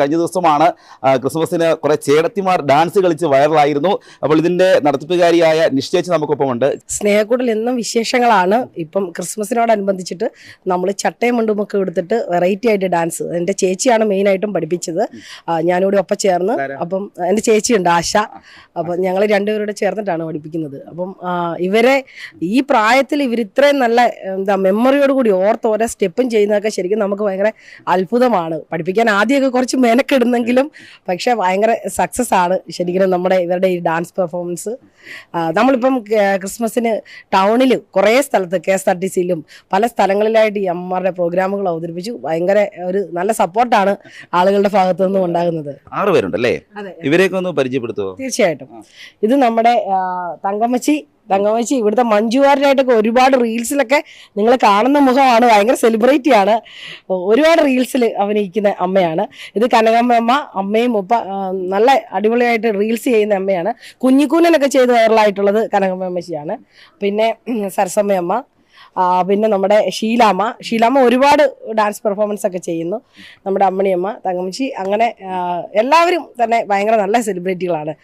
കഴിഞ്ഞ ദിവസമാണ് ക്രിസ്മസിന് കുറെ ചേടത്തിമാർ ഡാൻസ് കളിച്ച് വൈറലായിരുന്നു. അപ്പോൾ ഇതിന്റെ നടത്തിപ്പുകാരിയായ നിശ്ചയിച്ച് നമുക്കൊപ്പമുണ്ട്. സ്നേഹക്കൂടിൽ എന്നും വിശേഷങ്ങളാണ്. ഇപ്പം ക്രിസ്മസിനോടനുബന്ധിച്ചിട്ട് നമ്മൾ ചട്ടയും മുണ്ടുമൊക്കെ എടുത്തിട്ട് വെറൈറ്റി ആയിട്ട് ഡാൻസ് എൻ്റെ ചേച്ചിയാണ് മെയിനായിട്ടും പഠിപ്പിച്ചത്. ഞാനിവിടെ ഒപ്പം ചേർന്ന്, അപ്പം എൻ്റെ ചേച്ചിയുണ്ട് ആശ, അപ്പം ഞങ്ങൾ രണ്ടുപേരോട് ചേർന്നിട്ടാണ് പഠിപ്പിക്കുന്നത്. അപ്പം ഇവരെ ഈ പ്രായത്തിൽ ഇവർ ഇത്രയും നല്ല മെമ്മറിയോട് കൂടി ഓർത്ത് ഓരോ സ്റ്റെപ്പും ചെയ്യുന്നതൊക്കെ ശരിക്കും നമുക്ക് ഭയങ്കര അത്ഭുതമാണ്. പഠിപ്പിക്കാൻ ആദ്യമൊക്കെ കുറച്ച് മെനക്കെടുന്നെങ്കിലും പക്ഷെ ഭയങ്കര സക്സസ് ആണ് ശരിക്കും നമ്മുടെ ഇവരുടെ ഈ ഡാൻസ് പെർഫോമൻസ്. നമ്മളിപ്പം ക്രിസ്മസിന് ടൗണിൽ കുറേ സ്ഥലത്ത് KSRTCയിലും പല സ്ഥലങ്ങളിലായിട്ട് ഈ അമ്മമാരുടെ പ്രോഗ്രാമുകൾ അവതരിപ്പിച്ചു. ഭയങ്കര ഒരു നല്ല സപ്പോർട്ടാണ് ആളുകളുടെ ഭാഗത്തു നിന്നും ഉണ്ടാകുന്നത്. 6 പേരുണ്ടല്ലേ? ഇവരെയൊക്കെ ഒന്ന് പരിചയപ്പെടുത്തുമോ? തീർച്ചയായിട്ടും. ഇത് നമ്മുടെ തങ്കമ്മച്ചി ഇവിടുത്തെ മഞ്ജുവാരനായിട്ടൊക്കെ ഒരുപാട് റീൽസിലൊക്കെ നിങ്ങൾ കാണുന്ന മുഖമാണ്. ഭയങ്കര സെലിബ്രിറ്റിയാണ്, ഒരുപാട് റീൽസിൽ അഭിനയിക്കുന്ന അമ്മയാണ്. ഇത് കനകമ്മ അമ്മയും നല്ല അടിപൊളിയായിട്ട് റീൽസ് ചെയ്യുന്ന അമ്മയാണ്. കുഞ്ഞിക്കൂനൊക്കെ ചെയ്ത് വൈറലായിട്ടുള്ളത് കനകമ്മച്ചിയാണ്. പിന്നെ സരസമ്മയമ്മ, പിന്നെ നമ്മുടെ ഷീലാമ്മ ഒരുപാട് ഡാൻസ് പെർഫോമൻസ് ഒക്കെ ചെയ്യുന്നു. നമ്മുടെ അമ്മണിയമ്മ, തങ്കമ്മച്ചി, അങ്ങനെ എല്ലാവരും തന്നെ ഭയങ്കര നല്ല സെലിബ്രിറ്റികളാണ്.